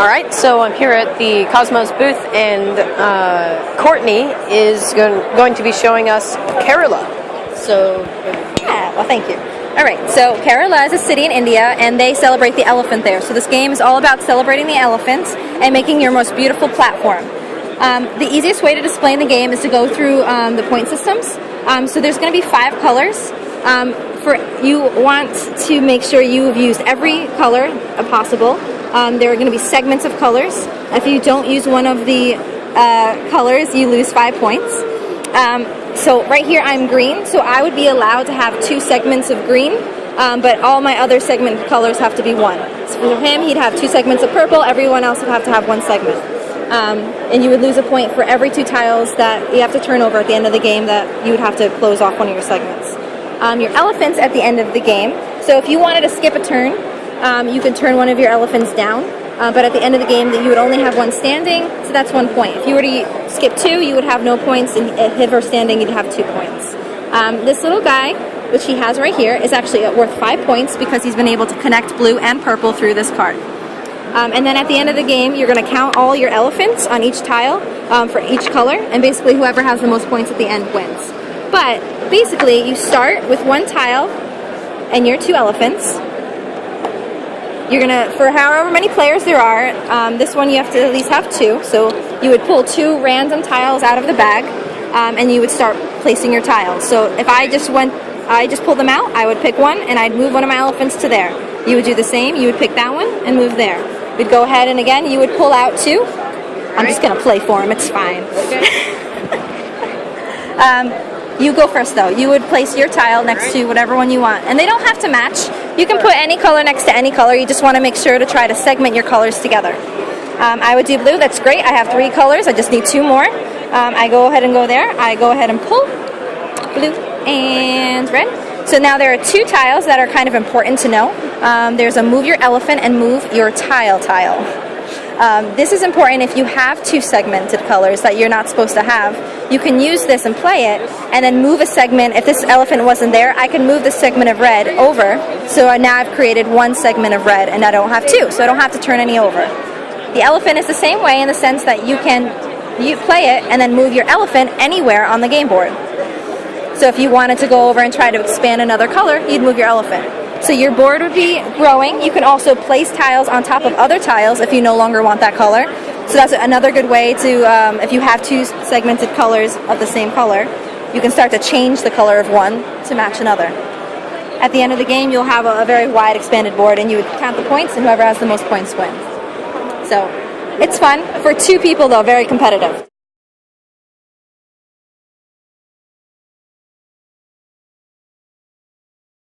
Alright, so I'm here at the Cosmos booth, and Courtney is going to be showing us Kerala. So, yeah, well, thank you. Alright, so Kerala is a city in India, and they celebrate the elephant there. So this game is all about celebrating the elephants and making your most beautiful platform. The easiest way to display the game is to go through the point systems. So there's going to be 5 colors. You want to make sure you've used every color possible. There are going to be segments of colors. If you don't use one of the colors, you lose 5 points. So right here I'm green, so I would be allowed to have 2 segments of green, but all my other segment colors have to be 1. So for him, he'd have 2 segments of purple, everyone else would have to have 1 segment. And you would lose a point for every 2 tiles that you have to turn over at the end of the game that you would have to close off one of your segments. Your elephants at the end of the game, so if you wanted to skip a turn, you can turn one of your elephants down, but at the end of the game you would only have 1 standing, so that's 1 point. If you were to skip 2, you would have no points, and if him or standing, you'd have 2 points. This little guy, which he has right here, is actually worth 5 points because he's been able to connect blue and purple through this card. And then at the end of the game, you're going to count all your elephants on each tile for each color, and basically whoever has the most points at the end wins. But basically, you start with 1 tile and your 2 elephants. You're gonna, for however many players there are, this one you have to at least have 2. So you would pull 2 random tiles out of the bag, and you would start placing your tiles. So if I just pulled them out, I would pick 1 and I'd move one of my elephants to there. You would do the same. You would pick that one and move there. We'd go ahead and again you would pull out 2. I'm just gonna play for him. It's fine. okay. You go first though. You would place your tile next to whatever one you want. And they don't have to match. You can put any color next to any color. You just want to make sure to try to segment your colors together. I would do blue. That's great. I have 3 colors. I just need 2 more. I go ahead and go there. I go ahead and pull blue and red. So now there are 2 tiles that are kind of important to know. There's a move your elephant and move your tile. This is important if you have 2 segmented colors that you're not supposed to have. You can use this and play it, and then move a segment. If this elephant wasn't there, I can move the segment of red over, so now I've created 1 segment of red, and I don't have 2, so I don't have to turn any over. The elephant is the same way in the sense that you play it and then move your elephant anywhere on the game board. So if you wanted to go over and try to expand another color, you'd move your elephant. So your board would be growing. You can also place tiles on top of other tiles if you no longer want that color. So that's another good way to, if you have 2 segmented colors of the same color, you can start to change the color of one to match another. At the end of the game, you'll have a very wide expanded board, and you would count the points, and whoever has the most points wins. So it's fun. For 2 people though, very competitive.